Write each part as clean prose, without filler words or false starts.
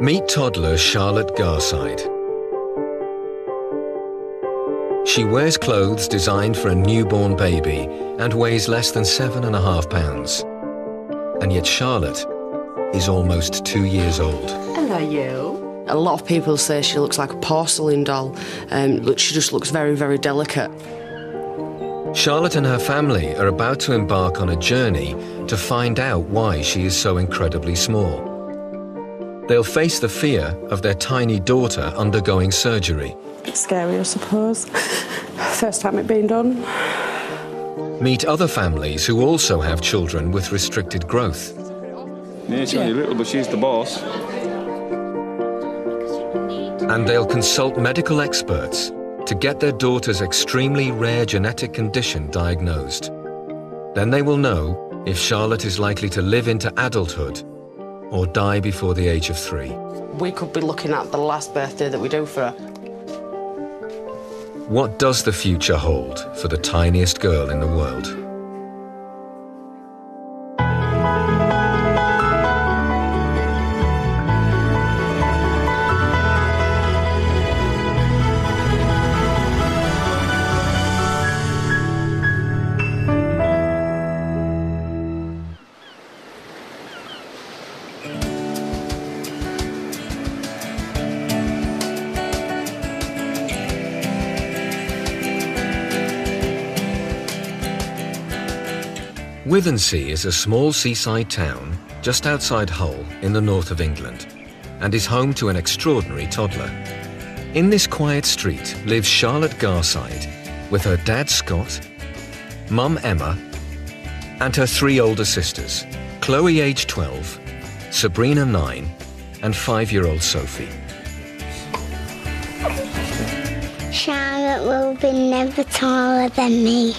Meet toddler Charlotte Garside. She wears clothes designed for a newborn baby and weighs less than 7.5 pounds. And yet Charlotte is almost 2 years old. Hello, you. A lot of people say she looks like a porcelain doll, but she just looks very, very delicate. Charlotte and her family are about to embark on a journey to find out why she is so incredibly small. They'll face the fear of their tiny daughter undergoing surgery. It's scary, I suppose. First time it being done. Meet other families who also have children with restricted growth. Yeah, she's only little, but she's the boss. And they'll consult medical experts to get their daughter's extremely rare genetic condition diagnosed. Then they will know if Charlotte is likely to live into adulthood or die before the age of 3. We could be looking at the last birthday that we do for her. What does the future hold for the tiniest girl in the world? Withensea is a small seaside town just outside Hull in the north of England and is home to an extraordinary toddler. In this quiet street lives Charlotte Garside with her dad Scott, mum Emma and her 3 older sisters, Chloe aged 12, Sabrina 9 and 5-year-old Sophie. Charlotte will be never taller than me.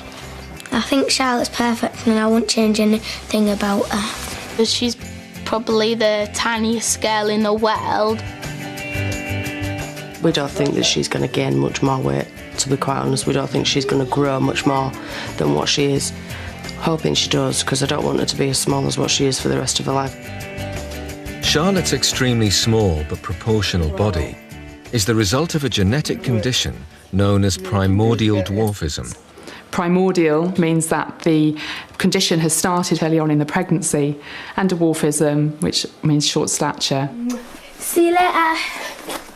I think Charlotte's perfect and I won't change anything about her. She's probably the tiniest girl in the world. We don't think that she's going to gain much more weight, to be quite honest. We don't think she's going to grow much more than what she is. Hoping she does, because I don't want her to be as small as what she is for the rest of her life. Charlotte's extremely small but proportional body is the result of a genetic condition known as primordial dwarfism. Primordial means that the condition has started early on in the pregnancy, and dwarfism, which means short stature. See you later.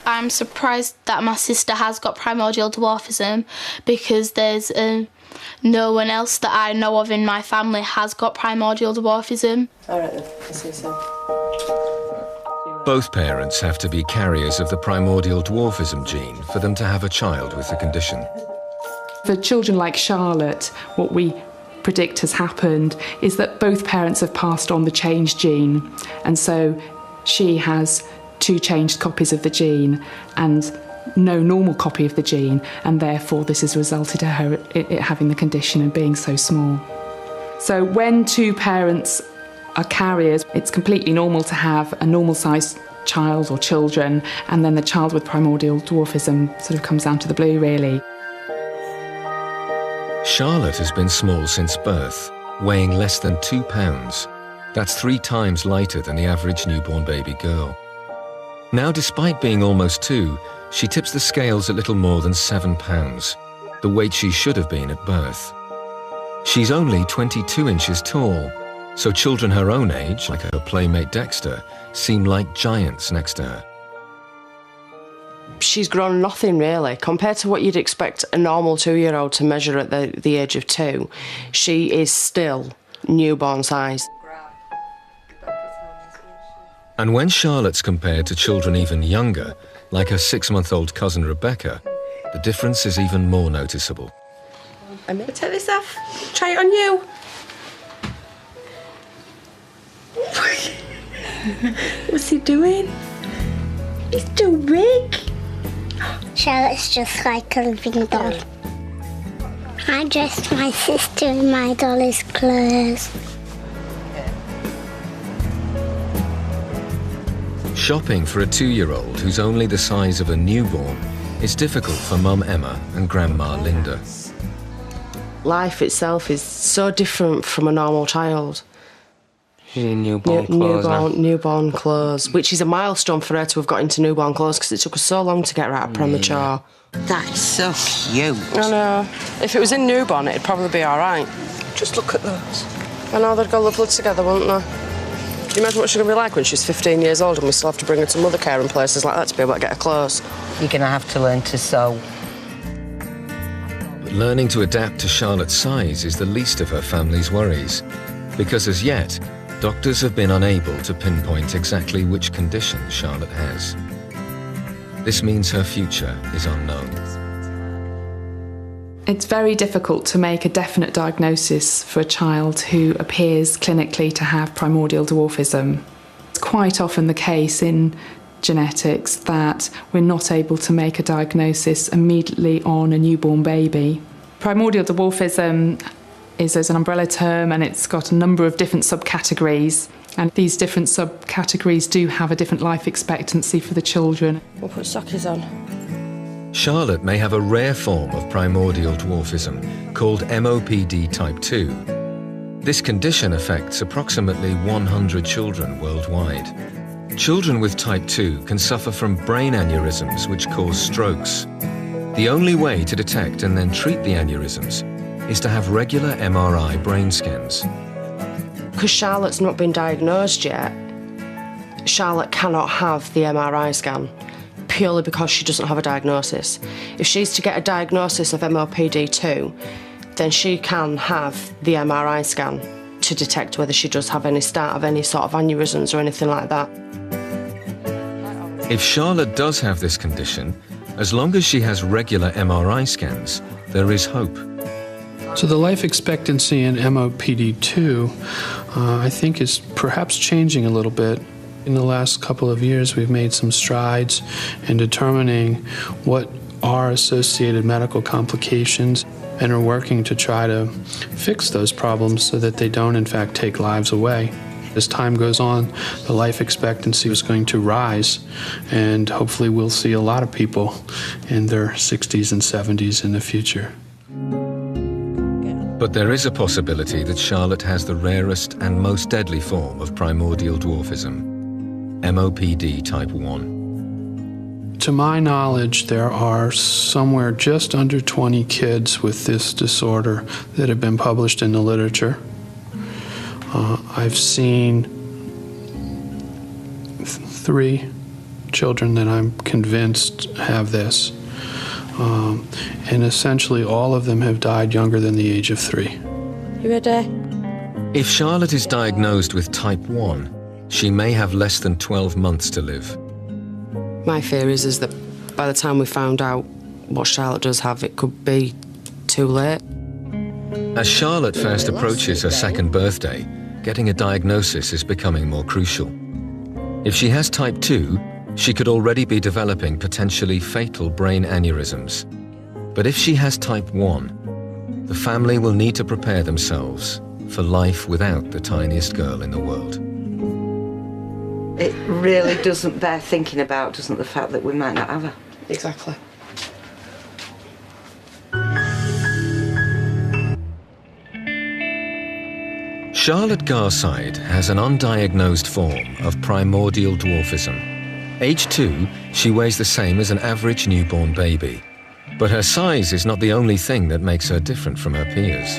I'm surprised that my sister has got primordial dwarfism because there's no one else that I know of in my family has got primordial dwarfism. All right then, I'll see you soon. Both parents have to be carriers of the primordial dwarfism gene for them to have a child with the condition. For children like Charlotte, what we predict has happened is that both parents have passed on the changed gene, and so she has 2 changed copies of the gene and no normal copy of the gene, and therefore this has resulted in her having the condition and being so small. So when 2 parents are carriers, it's completely normal to have a normal-sized child or children, and then the child with primordial dwarfism sort of comes down to the blue, really. Charlotte has been small since birth, weighing less than 2 pounds. That's 3 times lighter than the average newborn baby girl. Now, despite being almost 2, she tips the scales at little more than 7 pounds, the weight she should have been at birth. She's only 22 inches tall, so children her own age, like her playmate Dexter, seem like giants next to her. She's grown nothing really. Compared to what you'd expect a normal 2-year-old to measure at the age of 2, she is still newborn size. And when Charlotte's compared to children even younger, like her 6-month-old cousin Rebecca, the difference is even more noticeable. I'm going to take this off. Try it on you. What's he doing? He's too big. Charlotte's just like a living doll. I dressed my sister in my doll's clothes. Shopping for a 2-year-old who's only the size of a newborn is difficult for Mum Emma and Grandma Linda. Life itself is so different from a normal child. She's in newborn clothes now. Newborn clothes, which is a milestone for her to have got into newborn clothes because it took her so long to get her out of premature. That is so cute. I know. If it was in newborn, it'd probably be all right. Just look at those. I know, they'd go lovely together, wouldn't they? Can you imagine what she's going to be like when she's 15 years old and we still have to bring her to mother care and places like that to be able to get her clothes? You're going to have to learn to sew. But learning to adapt to Charlotte's size is the least of her family's worries, because as yet, doctors have been unable to pinpoint exactly which condition Charlotte has. This means her future is unknown. It's very difficult to make a definite diagnosis for a child who appears clinically to have primordial dwarfism. It's quite often the case in genetics that we're not able to make a diagnosis immediately on a newborn baby. Primordial dwarfism is an umbrella term, and it's got a number of different subcategories, and these different subcategories do have a different life expectancy for the children. We'll put sockies on. Charlotte may have a rare form of primordial dwarfism called MOPD type 2. This condition affects approximately 100 children worldwide. Children with type 2 can suffer from brain aneurysms which cause strokes. The only way to detect and then treat the aneurysms is to have regular MRI brain scans. Because Charlotte's not been diagnosed yet, Charlotte cannot have the MRI scan, purely because she doesn't have a diagnosis. If she's to get a diagnosis of MOPD2, then she can have the MRI scan to detect whether she does have any start of any sort of aneurysms or anything like that. If Charlotte does have this condition, as long as she has regular MRI scans, there is hope. So the life expectancy in MOPD2, I think, is perhaps changing a little bit. In the last couple of years, we've made some strides in determining what are associated medical complications and are working to try to fix those problems so that they don't, in fact, take lives away. As time goes on, the life expectancy is going to rise, and hopefully we'll see a lot of people in their 60s and 70s in the future. But there is a possibility that Charlotte has the rarest and most deadly form of primordial dwarfism, MOPD type 1. To my knowledge, there are somewhere just under 20 kids with this disorder that have been published in the literature. I've seen 3 children that I'm convinced have this. And essentially all of them have died younger than the age of 3. You ready? If Charlotte is diagnosed with type 1, she may have less than 12 months to live. My fear is that by the time we found out what Charlotte does have, it could be too late. As Charlotte first approaches her second birthday, getting a diagnosis is becoming more crucial. If she has type 2, she could already be developing potentially fatal brain aneurysms. But if she has type 1, the family will need to prepare themselves for life without the tiniest girl in the world. It really doesn't bear thinking about, doesn't the fact that we might not have her? Exactly. Charlotte Garside has an undiagnosed form of primordial dwarfism. Age 2, she weighs the same as an average newborn baby. But her size is not the only thing that makes her different from her peers.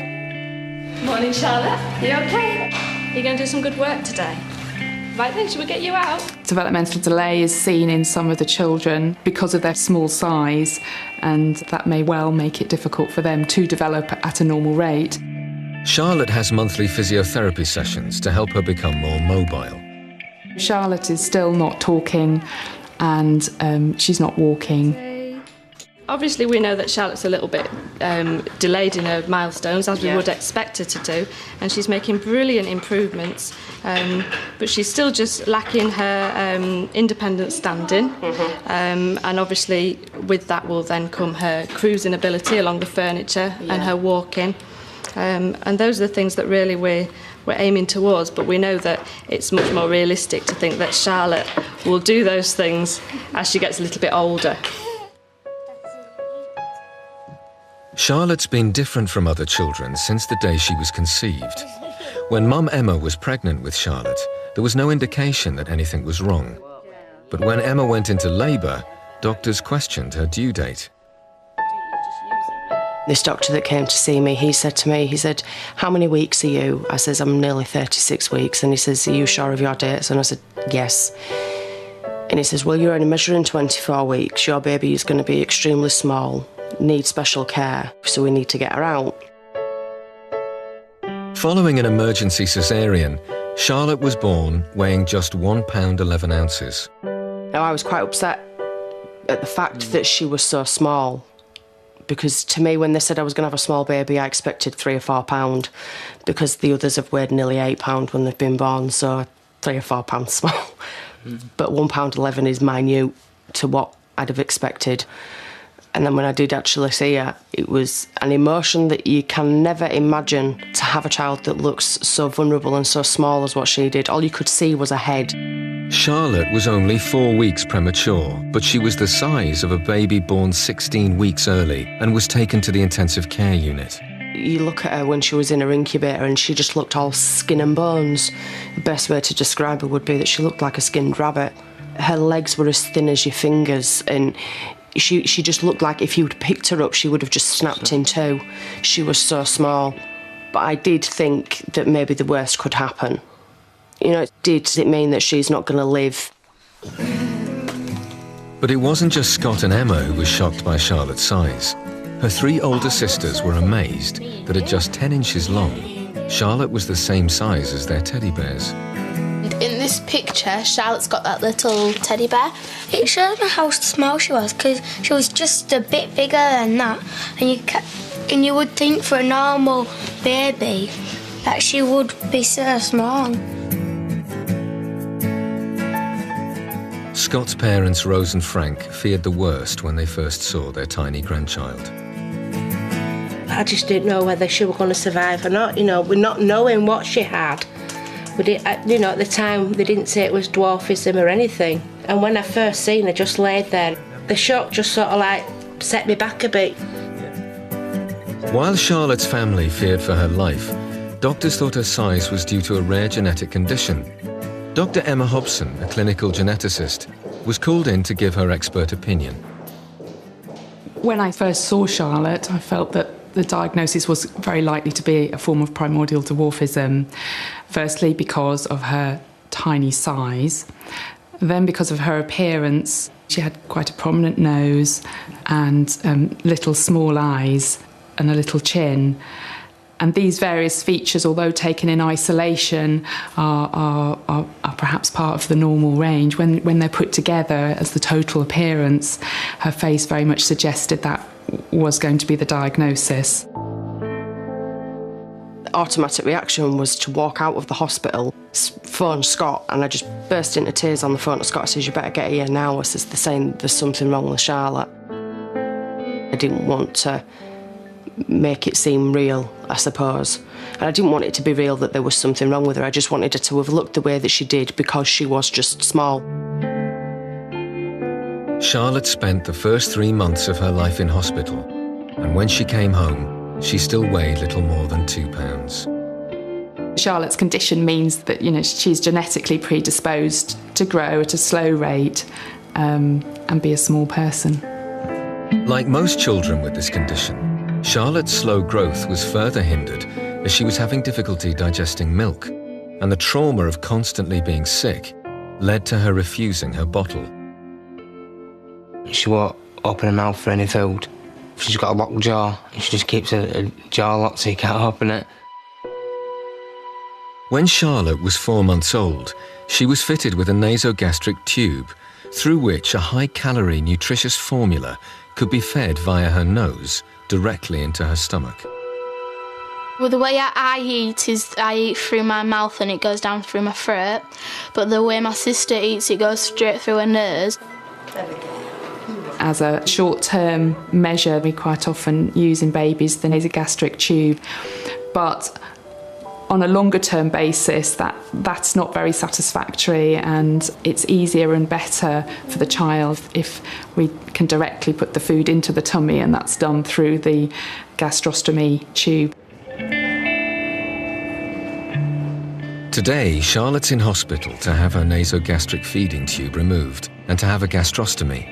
Morning, Charlotte. You okay? You're going to do some good work today. Right then, should we get you out? Developmental delay is seen in some of the children because of their small size, and that may well make it difficult for them to develop at a normal rate. Charlotte has monthly physiotherapy sessions to help her become more mobile. Charlotte is still not talking, and she's not walking. Obviously, we know that Charlotte's a little bit delayed in her milestones, as we would expect her to do, and she's making brilliant improvements, but she's still just lacking her independent standing, and obviously with that will then come her cruising ability along the furniture and her walking, and those are the things that really we're aiming towards, but we know that it's much more realistic to think that Charlotte will do those things as she gets a little bit older. Charlotte's been different from other children since the day she was conceived. When Mum Emma was pregnant with Charlotte, there was no indication that anything was wrong. But when Emma went into labour, doctors questioned her due date. This doctor that came to see me, he said to me, he said, "How many weeks are you?" I says, "I'm nearly 36 weeks. And he says, "Are you sure of your dates?" And I said, "Yes." And he says, "Well, you're only measuring 24 weeks. Your baby is going to be extremely small, needs special care, so we need to get her out." Following an emergency caesarean, Charlotte was born weighing just £1 11 ounces. Now, I was quite upset at the fact that she was so small, because to me, when they said I was going to have a small baby, I expected £3 or £4, because the others have weighed nearly £8 when they've been born, so £3 or £4 small. But £1 11 is minute to what I'd have expected. And then when I did actually see her, it was an emotion that you can never imagine, to have a child that looks so vulnerable and so small as what she did. All you could see was a head. Charlotte was only 4 weeks premature, but she was the size of a baby born 16 weeks early and was taken to the intensive care unit. You look at her when she was in her incubator and she just looked all skin and bones. The best way to describe her would be that she looked like a skinned rabbit. Her legs were as thin as your fingers, and she just looked like if you'd picked her up, she would have just snapped in two. She was so small. But I did think that maybe the worst could happen. You know, does it mean that she's not going to live? But it wasn't just Scott and Emma who were shocked by Charlotte's size. Her 3 older sisters were amazed that at just 10 inches long, Charlotte was the same size as their teddy bears. In this picture, Charlotte's got that little teddy bear. It shows me how small she was, because she was just a bit bigger than that, and you would think for a normal baby that she would be so small. Scott's parents, Rose and Frank, feared the worst when they first saw their tiny grandchild. I just didn't know whether she was going to survive or not, you know, we're not knowing what she had. We didn't, you know, at the time they didn't say it was dwarfism or anything. And when I first seen her just laid there, the shock just sort of like set me back a bit. While Charlotte's family feared for her life, doctors thought her size was due to a rare genetic condition. Dr. Emma Hobson, a clinical geneticist, was called in to give her expert opinion. When I first saw Charlotte, I felt that the diagnosis was very likely to be a form of primordial dwarfism. Firstly, because of her tiny size, then because of her appearance. She had quite a prominent nose and little small eyes and a little chin. And these various features, although taken in isolation, are perhaps part of the normal range. When they're put together as the total appearance, her face very much suggested that was going to be the diagnosis. The automatic reaction was to walk out of the hospital, phone Scott, and I just burst into tears on the phone to Scott. I says, "You better get here now." I says, "They're saying there's something wrong with Charlotte." I didn't want to make it seem real, I suppose. And I didn't want it to be real that there was something wrong with her. I just wanted her to have looked the way that she did because she was just small. Charlotte spent the first 3 months of her life in hospital, and when she came home, she still weighed little more than 2 pounds. Charlotte's condition means that, you know, she's genetically predisposed to grow at a slow rate and be a small person. Like most children with this condition, Charlotte's slow growth was further hindered as she was having difficulty digesting milk, and the trauma of constantly being sick led to her refusing her bottle. She won't open her mouth for any food. She's got a locked jaw, and she just keeps a jaw locked so you can't open it. When Charlotte was 4 months old, she was fitted with a nasogastric tube through which a high-calorie, nutritious formula could be fed via her nose directly into her stomach. Well, the way I eat is I eat through my mouth and it goes down through my throat, but the way my sister eats, it goes straight through her nose. As a short-term measure, we quite often use in babies the nasogastric tube, but on a longer-term basis, that's not very satisfactory, and it's easier and better for the child if we can directly put the food into the tummy, and that's done through the gastrostomy tube. Today, Charlotte's in hospital to have her nasogastric feeding tube removed and to have a gastrostomy.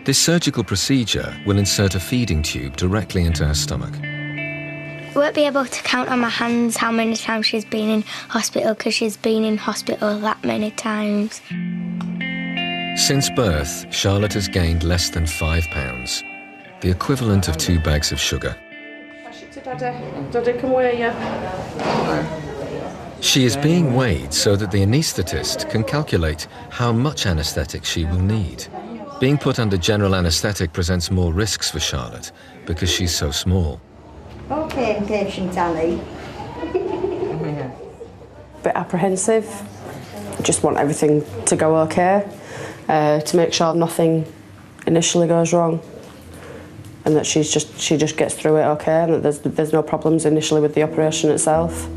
This surgical procedure will insert a feeding tube directly into her stomach. I won't be able to count on my hands how many times she's been in hospital because she's been in hospital that many times. Since birth, Charlotte has gained less than 5 pounds, the equivalent of 2 bags of sugar. Daddy can weigh you. She is being weighed so that the anaesthetist can calculate how much anaesthetic she will need. Being put under general anaesthetic presents more risks for Charlotte because she's so small. Okay, patient Annie. Bit apprehensive. Just want everything to go okay, to make sure nothing initially goes wrong, and that she just gets through it okay, and that there's no problems initially with the operation itself.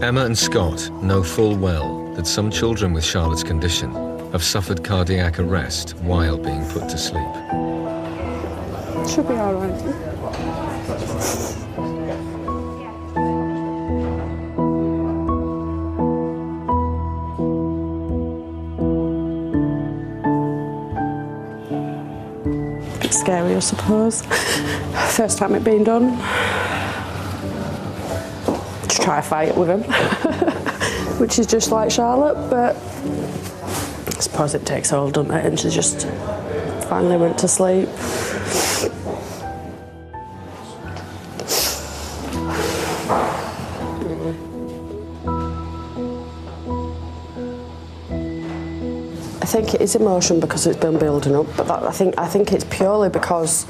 Emma and Scott know full well that some children with Charlotte's condition have suffered cardiac arrest while being put to sleep. Should be all right. Bit scary, I suppose. First time it being done. Just try to fight it with him, which is just like Charlotte, but I suppose it takes hold, doesn't it? And she just finally went to sleep. I think it is emotion because it's been building up, but I think it's purely because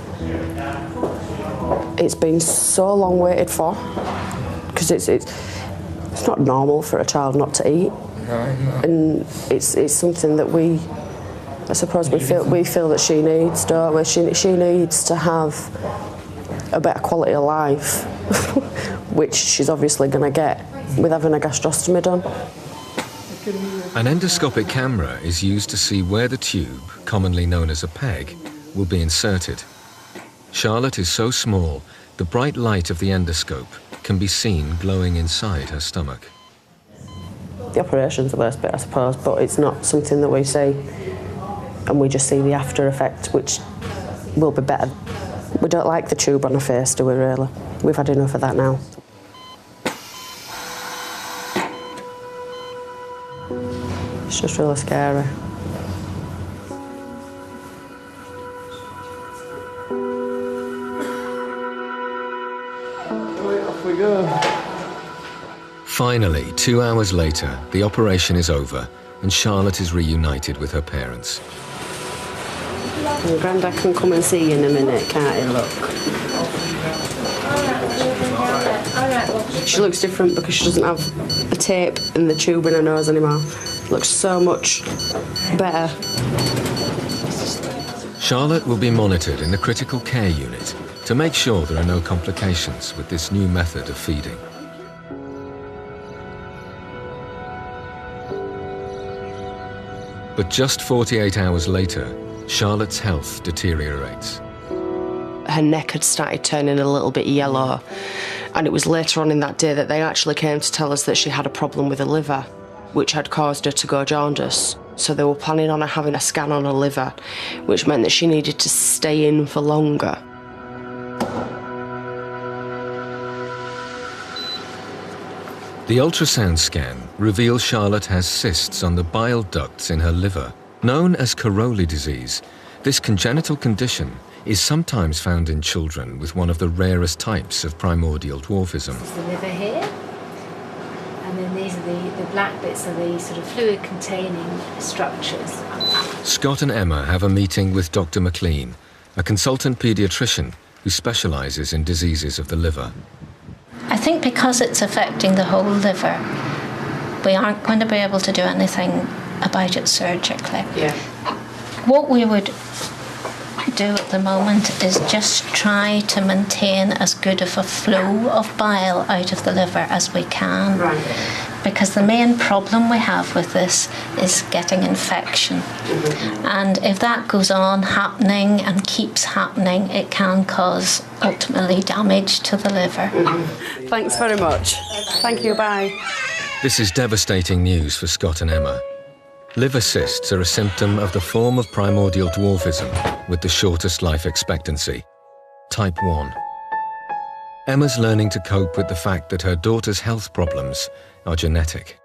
it's been so long waited for. Because it's not normal for a child not to eat, and it's something that I suppose we feel that she needs, don't we? She needs to have a better quality of life, which she's obviously going to get with having a gastrostomy done. An endoscopic camera is used to see where the tube, commonly known as a peg, will be inserted. Charlotte is so small, the bright light of the endoscope can be seen glowing inside her stomach. The operation's the worst bit, I suppose, but it's not something that we see, and we just see the after effect, which will be better. We don't like the tube on her face, do we, really? We've had enough of that now. It's just really scary. Off we go. Finally, 2 hours later, the operation is over and Charlotte is reunited with her parents. Well, Grandad can come and see you in a minute, can't he, look? She looks different because she doesn't have the tape and the tube in her nose anymore. Looks so much better. Charlotte will be monitored in the critical care unit to make sure there are no complications with this new method of feeding. But just 48 hours later, Charlotte's health deteriorates. Her neck had started turning a little bit yellow, and it was later on in that day that they actually came to tell us that she had a problem with her liver, which had caused her to go jaundice. So they were planning on her having a scan on her liver, which meant that she needed to stay in for longer. The ultrasound scan reveals Charlotte has cysts on the bile ducts in her liver. Known as Caroli disease, this congenital condition is sometimes found in children with one of the rarest types of primordial dwarfism. This is the liver here, and then these are the black bits are the sort of fluid-containing structures. Scott and Emma have a meeting with Dr. McLean, a consultant paediatrician who specialises in diseases of the liver. I think because it's affecting the whole liver, we aren't going to be able to do anything about it surgically. Yeah. What we would to do at the moment is just try to maintain as good of a flow of bile out of the liver as we can. Because the main problem we have with this is getting infection. And if that goes on happening and keeps happening, it can cause ultimately damage to the liver. Thanks very much. Thank you, bye. This is devastating news for Scott and Emma. Liver cysts are a symptom of the form of primordial dwarfism with the shortest life expectancy, type 1. Emma's learning to cope with the fact that her daughter's health problems are genetic.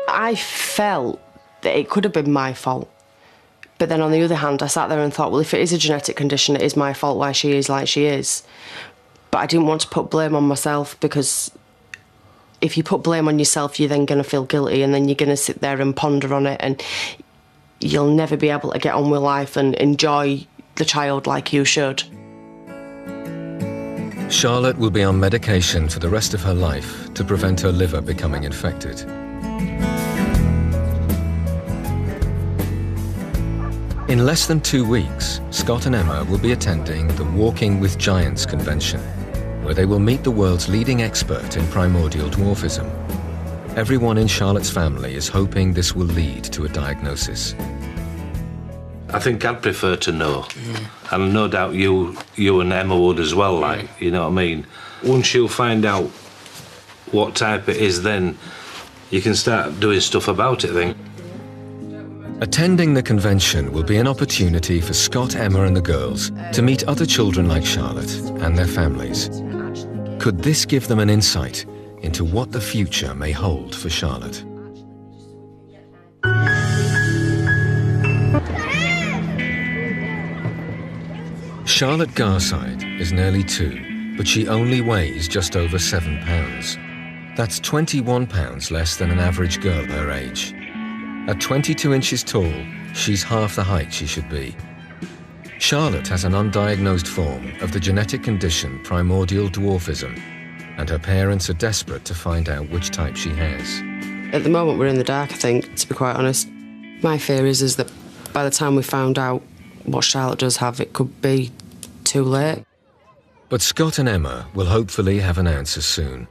I felt that it could have been my fault. But then on the other hand, I sat there and thought, well, if it is a genetic condition, it is my fault why she is like she is. But I didn't want to put blame on myself, because if you put blame on yourself, you're then going to feel guilty, and then you're going to sit there and ponder on it, and you'll never be able to get on with life and enjoy the child like you should. Charlotte will be on medication for the rest of her life to prevent her liver becoming infected. In less than 2 weeks, Scott and Emma will be attending the Walking with Giants convention, where they will meet the world's leading expert in primordial dwarfism. Everyone in Charlotte's family is hoping this will lead to a diagnosis. I think I'd prefer to know, and no doubt you and Emma would as well, like, you know what I mean? Once you find out what type it is, then you can start doing stuff about it then. Attending the convention will be an opportunity for Scott, Emma and the girls to meet other children like Charlotte and their families. Could this give them an insight into what the future may hold for Charlotte? Charlotte Garside is nearly 2, but she only weighs just over 7 pounds. That's 21 pounds less than an average girl her age. At 22 inches tall, she's half the height she should be. Charlotte has an undiagnosed form of the genetic condition primordial dwarfism, and her parents are desperate to find out which type she has. At the moment, we're in the dark, I think, to be quite honest. My fear is that by the time we found out what Charlotte does have, it could be too late. But Scott and Emma will hopefully have an answer soon.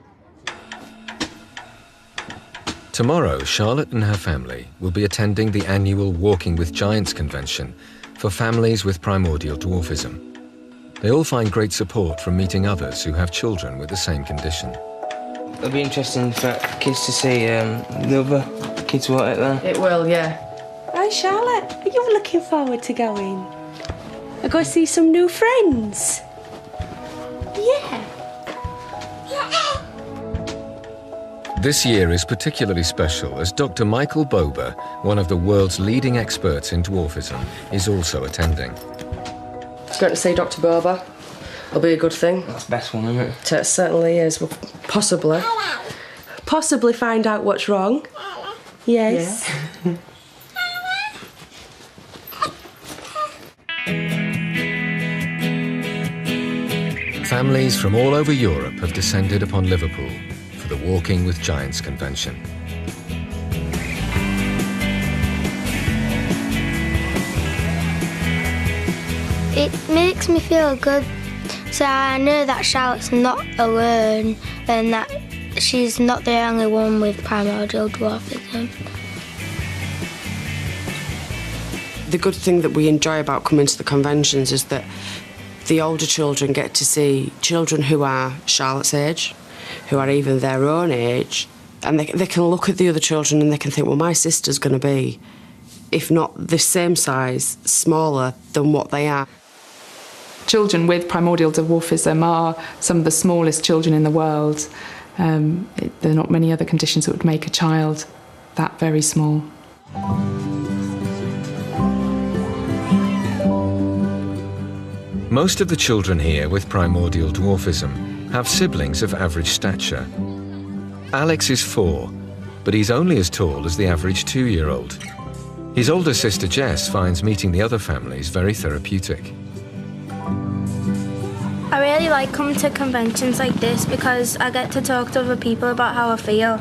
Tomorrow, Charlotte and her family will be attending the annual Walking with Giants convention for families with primordial dwarfism. They all find great support from meeting others who have children with the same condition. It'll be interesting for kids to see the other kids, won't it, then? It will, yeah. Hi, Charlotte. Are you looking forward to going? I go see some new friends. Yeah. This year is particularly special as Dr. Michael Bober, one of the world's leading experts in dwarfism, is also attending. Going to see Dr. Bober. It'll be a good thing. That's the best one, isn't it? It certainly is. We'll possibly find out what's wrong. Yes. Yeah. Families from all over Europe have descended upon Liverpool for the Walking with Giants convention. It makes me feel good, so I know that Charlotte's not alone and that she's not the only one with primordial dwarfism. The good thing that we enjoy about coming to the conventions is that the older children get to see children who are Charlotte's age, who are even their own age, and they can look at the other children and they can think, well, my sister's going to be, if not the same size, smaller than what they are. Children with primordial dwarfism are some of the smallest children in the world. There are not many other conditions that would make a child that very small. Most of the children here with primordial dwarfism have siblings of average stature. Alex is 4, but he's only as tall as the average 2-year-old. His older sister Jess finds meeting the other families very therapeutic. I really like coming to conventions like this because I get to talk to other people about how I feel.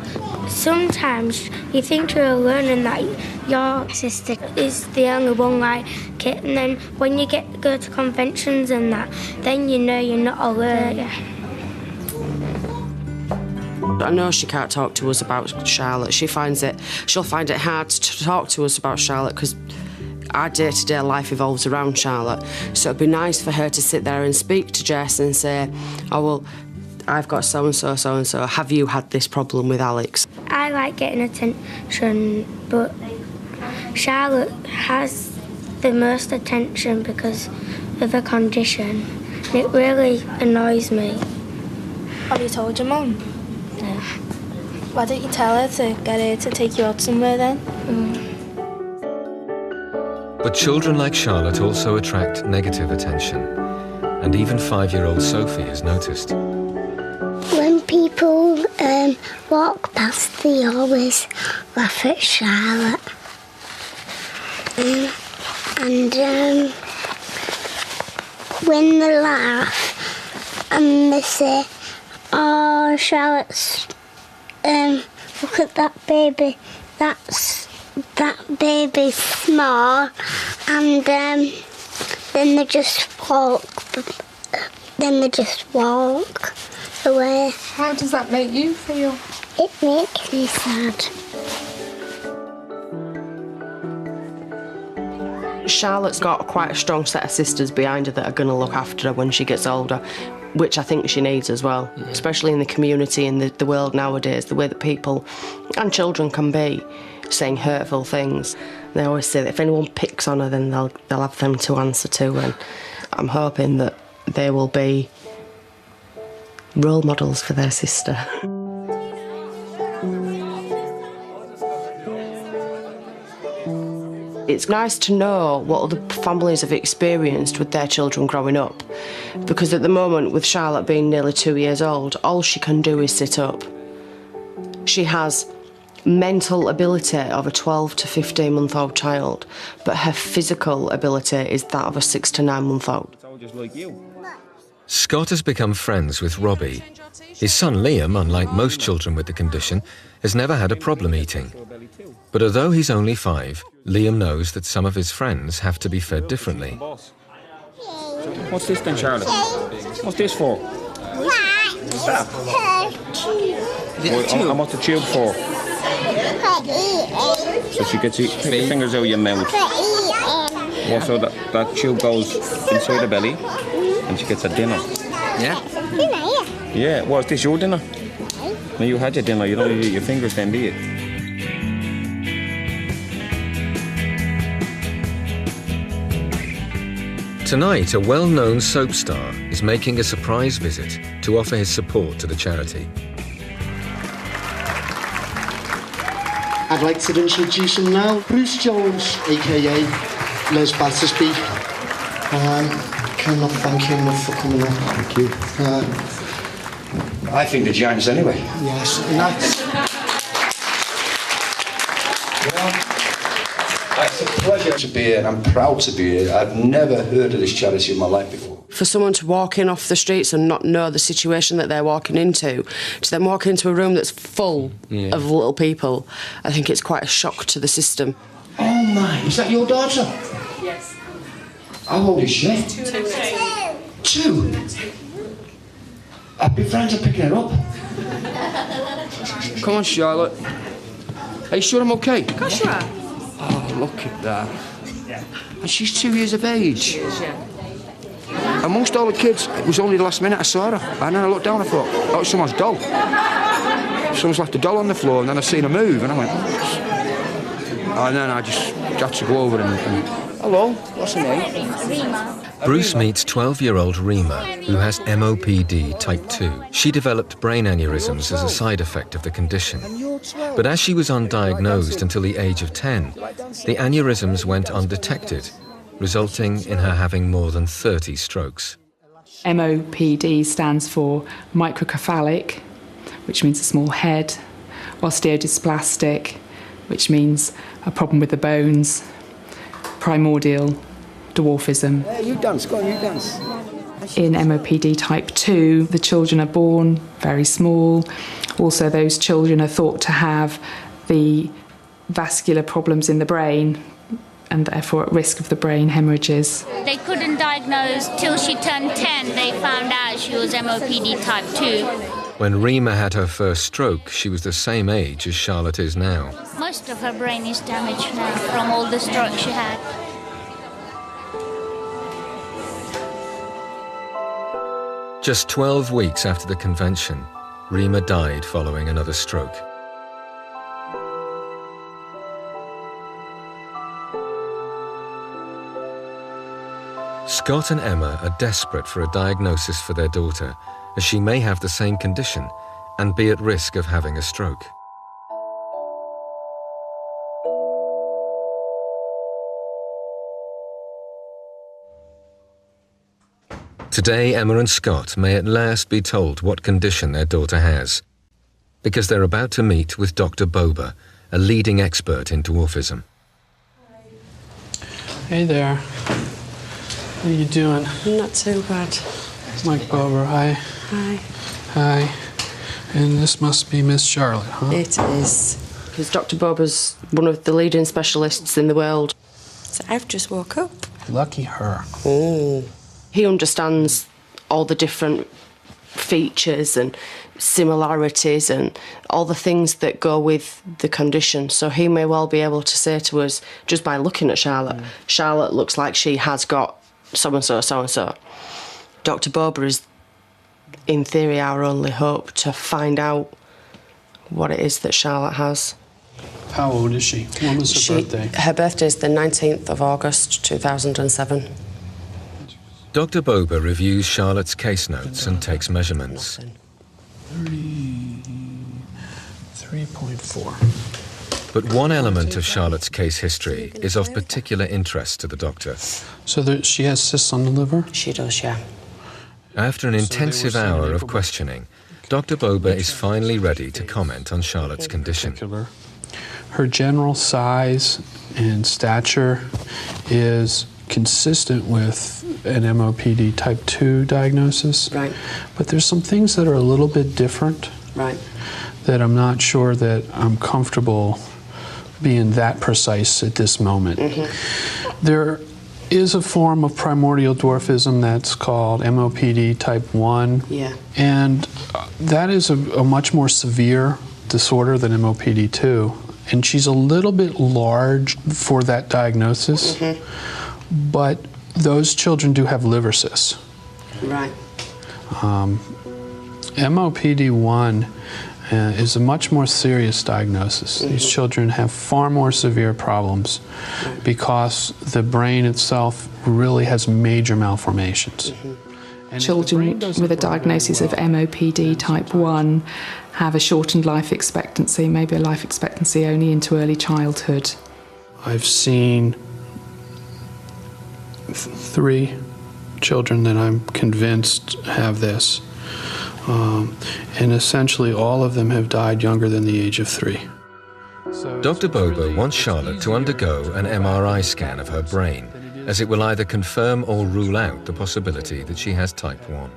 sometimes you think you're learning that your sister is the only one like it, and then when you go to conventions and that, then you know you're not alone. I know she can't talk to us about Charlotte. She'll find it hard to talk to us about Charlotte because our day-to-day life evolves around Charlotte. So it'd be nice for her to sit there and speak to Jess and say, oh, well, I've got so-and-so, so-and-so. Have you had this problem with Alex? I like getting attention, but Charlotte has the most attention because of her condition. It really annoys me. Have you told your mum? Yeah. Why don't you tell her to get her to take you out somewhere then? But children like Charlotte also attract negative attention. And even 5-year-old Sophie has noticed. When people walk past, they always laugh at Charlotte. And when they laugh and they say, oh, Charlotte's, look at that baby, that baby's small, and then they just walk away. How does that make you feel? It makes me sad. Charlotte's got quite a strong set of sisters behind her that are going to look after her when she gets older, which I think she needs as well, especially in the community and the world nowadays, the way that people and children can be saying hurtful things. They always say that if anyone picks on her, then they'll have them to answer to, and I'm hoping that they will be role models for their sister. It's nice to know what other families have experienced with their children growing up, because at the moment, with Charlotte being nearly 2 years old, all she can do is sit up. She has mental ability of a 12 to 15-month-old child, but her physical ability is that of a 6 to 9-month-old. Just like you. Scott has become friends with Robbie. His son Liam, unlike most children with the condition, has never had a problem eating. But although he's only 5, Liam knows that some of his friends have to be fed differently. What's this then, Charlotte? What's this for? What's that? And what's the tube for? So she gets your fingers out of your mouth. Yeah, so that tube goes inside the belly and she gets a dinner. Yeah? Yeah, well, is this your dinner? No, you had your dinner, you don't eat your fingers then, do you? Tonight, a well-known soap star is making a surprise visit to offer his support to the charity. I'd like to introduce him now, Bruce Jones, aka Les Battersby. Cannot thank him enough for coming up. Thank you. I think the giants anyway. Yes, and that's... It's a pleasure to be here, and I'm proud to be here. I've never heard of this charity in my life before. For someone to walk in off the streets and not know the situation that they're walking into, to then walk into a room that's full of little people, I think it's quite a shock to the system. Oh my, is that your daughter? Yes. How old is she? 2. 2? I'd be friends of picking her up. Come on, Charlotte. Are you sure I'm okay? Of course you are. Oh, look at that. And she's 2 years of age. She is, yeah. Amongst all the kids, it was only the last minute I saw her. And then I looked down and I thought, oh, it's someone's doll. Someone's left a doll on the floor, and then I seen her move, and I went, oh. And then I just got to go over and hello, what's her name? Bruce meets 12-year-old Rima, who has MOPD type 2. She developed brain aneurysms as a side effect of the condition. But as she was undiagnosed until the age of 10, the aneurysms went undetected, resulting in her having more than 30 strokes. MOPD stands for microcephalic, which means a small head, osteodysplastic, which means a problem with the bones, primordial dwarfism. Yeah, you dance, go on, you dance. In MOPD type 2, the children are born very small. Also, those children are thought to have the vascular problems in the brain and therefore at risk of the brain hemorrhages. They couldn't diagnose till she turned 10. They found out she was MOPD type 2. When Rima had her first stroke, she was the same age as Charlotte is now. Most of her brain is damaged now from all the strokes she had. Just 12 weeks after the convention, Rima died following another stroke. Scott and Emma are desperate for a diagnosis for their daughter, as she may have the same condition and be at risk of having a stroke. Today, Emma and Scott may at last be told what condition their daughter has, because they're about to meet with Dr. Bober, a leading expert in dwarfism. Hey there. How you doing? Not too bad. Mike Bober, hi. Hi. Hi. And this must be Miss Charlotte, huh? It is. Because Dr. Bober's one of the leading specialists in the world. So I've just woke up. Lucky her. Oh. He understands all the different features and similarities and all the things that go with the condition. So he may well be able to say to us, just by looking at Charlotte, Charlotte looks like she has got so-and-so, so-and-so. Dr. Bober is, in theory, our only hope to find out what it is that Charlotte has. How old is she? When was her birthday? Her birthday is the 19th of August, 2007. Dr. Bober reviews Charlotte's case notes and takes measurements. 33.4. But one element of Charlotte's case history is of particular interest to the doctor. So she has cysts on the liver? She does, yeah. After an intensive hour of questioning, Dr. Bober is finally ready to comment on Charlotte's condition. Her general size and stature is consistent with an MOPD type 2 diagnosis. Right. But there's some things that are a little bit different. Right. That I'm not sure that I'm comfortable being that precise at this moment. There is a form of primordial dwarfism that's called MOPD type 1. Yeah. And that is a much more severe disorder than MOPD 2. And she's a little bit large for that diagnosis. But those children do have liver cysts. Right. MOPD 1 is a much more serious diagnosis. These children have far more severe problems because the brain itself really has major malformations. Children with a diagnosis of MOPD type 1 have a shortened life expectancy, maybe a life expectancy only into early childhood. I've seen 3 children that I'm convinced have this. And essentially all of them have died younger than the age of 3. Dr. Bober wants Charlotte to undergo an MRI scan of her brain, as it will either confirm or rule out the possibility that she has type 1.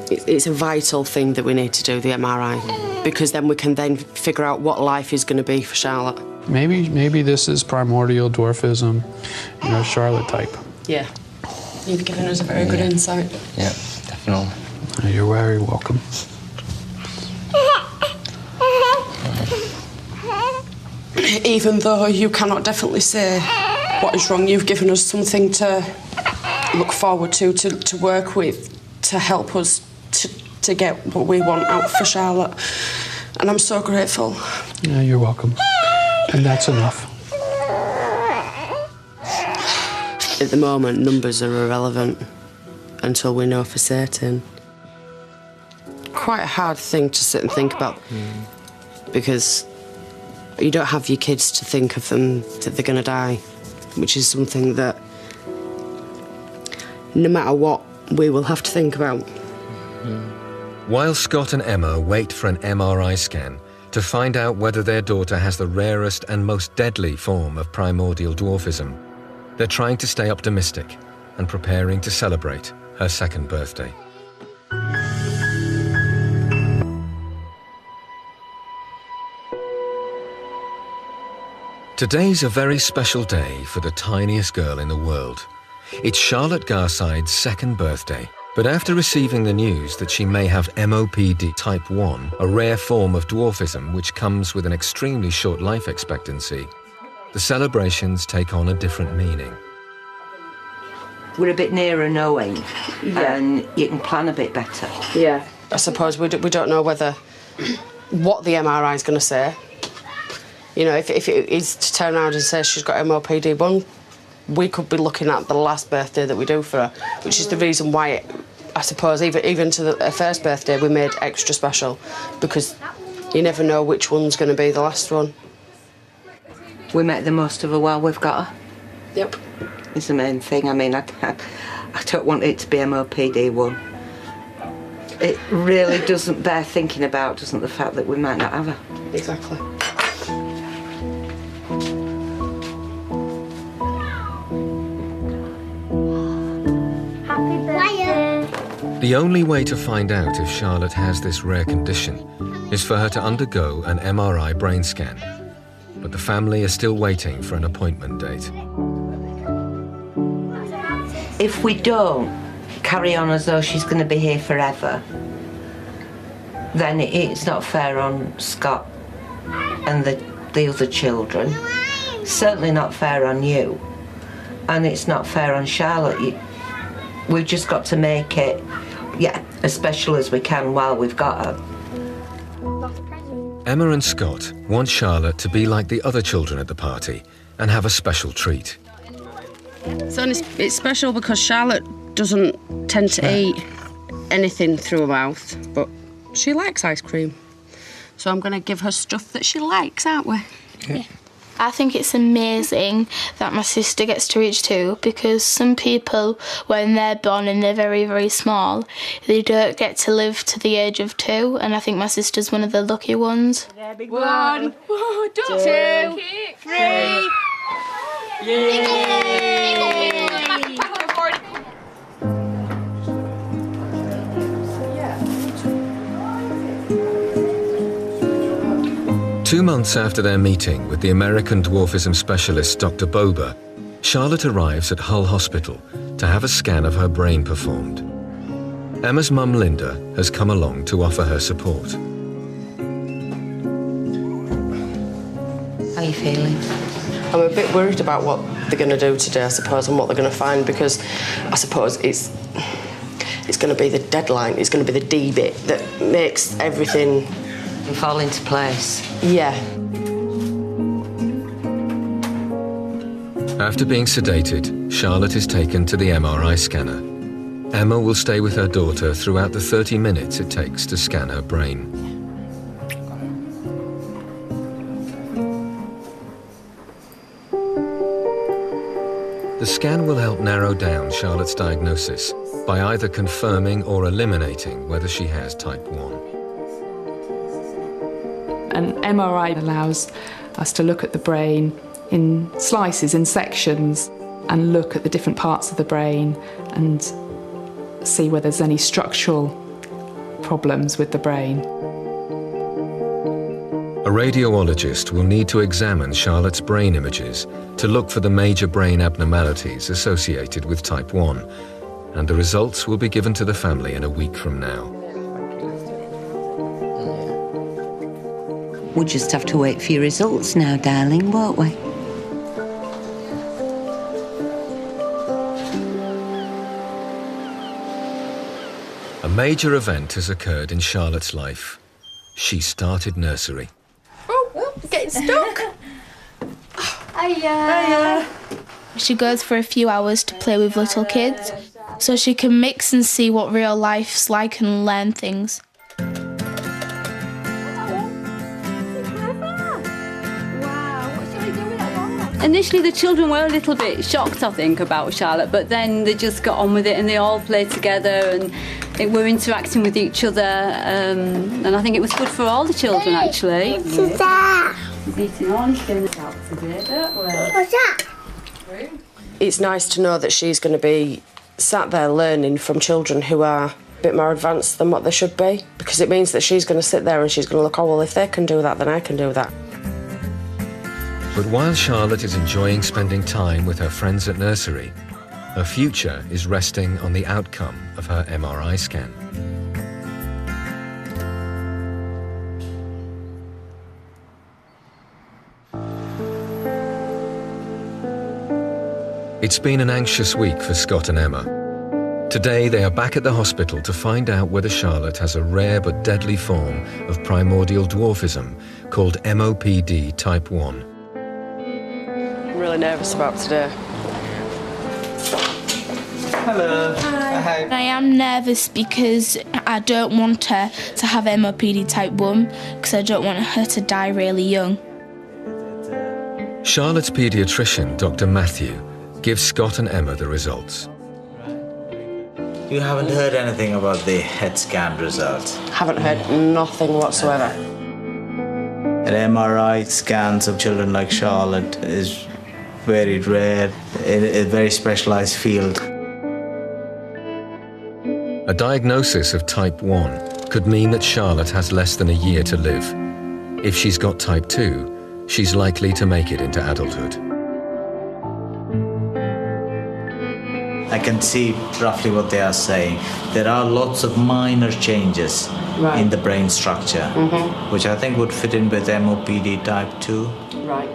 It's a vital thing that we need to do, the MRI, because then we can then figure out what life is going to be for Charlotte. Maybe this is primordial dwarfism, Charlotte type. Yeah. You've given us a very good insight. Yeah, definitely. You're very welcome. Even though you cannot definitely say what is wrong, you've given us something to look forward to work with, to help us to get what we want out for Charlotte. And I'm so grateful. Yeah, you're welcome. And that's enough. At the moment, numbers are irrelevant until we know for certain. Quite a hard thing to sit and think about, because you don't have your kids to think of them that they're going to die, which is something that no matter what, we will have to think about. While Scott and Emma wait for an MRI scan to find out whether their daughter has the rarest and most deadly form of primordial dwarfism, they're trying to stay optimistic and preparing to celebrate her second birthday. Today's a very special day for the tiniest girl in the world. It's Charlotte Garside's second birthday, but after receiving the news that she may have MOPD type 1, a rare form of dwarfism which comes with an extremely short life expectancy, the celebrations take on a different meaning. We're a bit nearer knowing, and you can plan a bit better. Yeah. I suppose we don't know what the MRI is going to say. You know, if it is to turn around and say she's got MOPD1, we could be looking at the last birthday that we do for her, which is the reason why, I suppose, even to her first birthday, we made extra special, because you never know which one's going to be the last one. We make the most of her while we've got her. Yep. It's the main thing. I mean, I don't want it to be MOPD1. It really doesn't bear thinking about, doesn't the fact that we might not have her? Exactly. The only way to find out if Charlotte has this rare condition is for her to undergo an MRI brain scan. But the family is still waiting for an appointment date. If we don't carry on as though she's going to be here forever, then it's not fair on Scott and the other children. Certainly not fair on you. And it's not fair on Charlotte. We've just got to make it, as special as we can while we've got her. Emma and Scott want Charlotte to be like the other children at the party and have a special treat. So it's special because Charlotte doesn't tend to eat anything through her mouth, but she likes ice cream. So I'm going to give her stuff that she likes, aren't we? Yeah. I think it's amazing that my sister gets to reach 2, because some people, when they're born and they're very, very small, they don't get to live to the age of 2, and I think my sister's one of the lucky ones. 1, 2, 3. Yay! 2 months after their meeting with the American dwarfism specialist Dr. Bober, Charlotte arrives at Hull Hospital to have a scan of her brain performed. Emma's mum Linda has come along to offer her support. How are you feeling? I'm a bit worried about what they're going to do today, I suppose, and what they're going to find, because I suppose it's going to be the deadline, it's going to be the D bit that makes everything fall into place. Yeah. After being sedated, Charlotte is taken to the MRI scanner. Emma will stay with her daughter throughout the 30 minutes it takes to scan her brain. The scan will help narrow down Charlotte's diagnosis by either confirming or eliminating whether she has type 1. An MRI allows us to look at the brain in slices, in sections, and look at the different parts of the brain and see whether there's any structural problems with the brain. A radiologist will need to examine Charlotte's brain images to look for the major brain abnormalities associated with type 1, and the results will be given to the family in a week from now. We'll just have to wait for your results now, darling, won't we? A major event has occurred in Charlotte's life. She started nursery. Oh, getting stuck. Hiya. She goes for a few hours to play with little kids, so she can mix and see what real life's like and learn things. Initially the children were a little bit shocked, I think, about Charlotte, but then they just got on with it and they all played together and were interacting with each other, and I think it was good for all the children, actually. What's that? He's eating all his dinners out today, don't we? What's that? It's nice to know that she's going to be sat there learning from children who are a bit more advanced than what they should be, because it means that she's going to sit there and she's going to look, oh, well, if they can do that, then I can do that. But while Charlotte is enjoying spending time with her friends at nursery, her future is resting on the outcome of her MRI scan. It's been an anxious week for Scott and Emma. Today they are back at the hospital to find out whether Charlotte has a rare but deadly form of primordial dwarfism called MOPD type 1. I'm really nervous about today. Hello. Hi. I am nervous because I don't want her to have MOPD type 1 because I don't want her to die really young. Charlotte's paediatrician, Dr. Matthew, gives Scott and Emma the results. You haven't heard anything about the head scan results? Haven't heard nothing whatsoever. An MRI scans of children like Charlotte is very rare, in a very specialised field. A diagnosis of type 1 could mean that Charlotte has less than a year to live. If she's got type 2, she's likely to make it into adulthood. I can see roughly what they are saying. There are lots of minor changes in the brain structure, which I think would fit in with MOPD type 2. Right.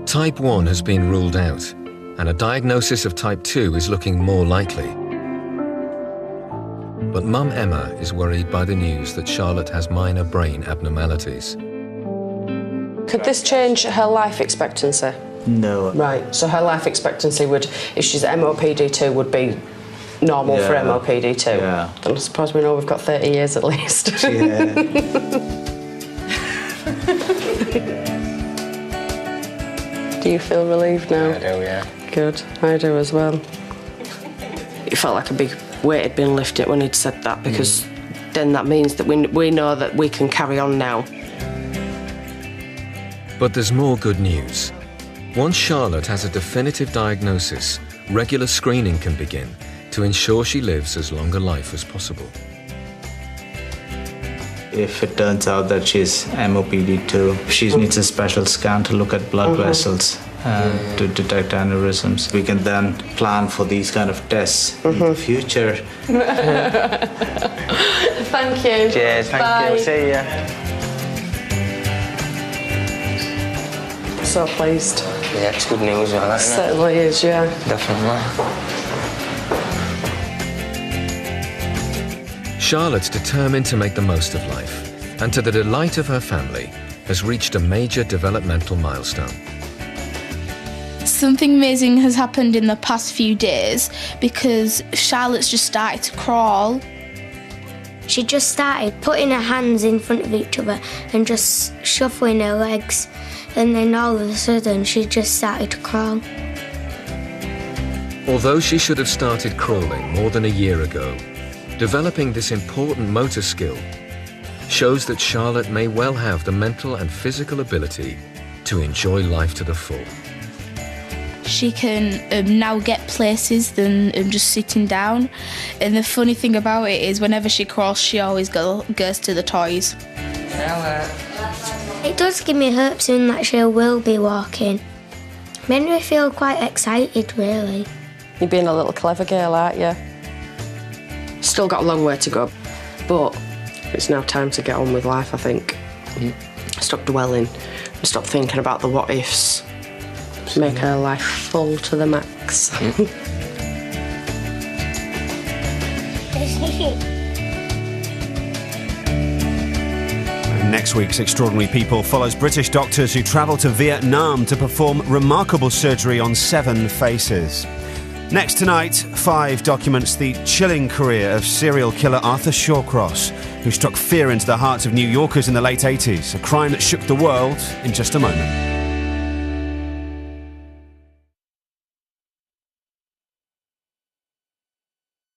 Type 1 has been ruled out, and a diagnosis of type 2 is looking more likely. But Mum Emma is worried by the news that Charlotte has minor brain abnormalities. Could this change her life expectancy? No. Right, so her life expectancy would, if she's MOPD2, would be normal for MOPD2. Yeah. Then I suppose we know we've got 30 years at least. Yeah. Do you feel relieved now? I do, yeah. Good, I do as well. It felt like a big weight had been lifted when he'd said that, because then that means that we know that we can carry on now. But there's more good news. Once Charlotte has a definitive diagnosis, regular screening can begin to ensure she lives as long a life as possible. If it turns out that she's MOPD2, she needs a special scan to look at blood vessels to detect aneurysms. We can then plan for these kind of tests in the future. Thank you. Cheers, thank you. See ya. So pleased. Yeah, it's good news, isn't it? Certainly is, yeah. Definitely. Charlotte's determined to make the most of life, and to the delight of her family, has reached a major developmental milestone. Something amazing has happened in the past few days because Charlotte's just started to crawl. She just started putting her hands in front of each other and just shuffling her legs. And then all of a sudden, she just started to crawl. Although she should have started crawling more than a year ago, developing this important motor skill shows that Charlotte may well have the mental and physical ability to enjoy life to the full. She can now get places than just sitting down. And the funny thing about it is whenever she crawls, she always goes to the toys. It does give me hope soon that she will be walking. Made me feel quite excited, really. You're being a little clever girl, aren't you? Still got a long way to go, but it's now time to get on with life, I think. Stop dwelling and stop thinking about the what-ifs. Make her life full to the max. Next week's Extraordinary People follows British doctors who travel to Vietnam to perform remarkable surgery on 7 faces. Next tonight, 5 documents the chilling career of serial killer Arthur Shawcross, who struck fear into the hearts of New Yorkers in the late 80s, a crime that shook the world in just a moment.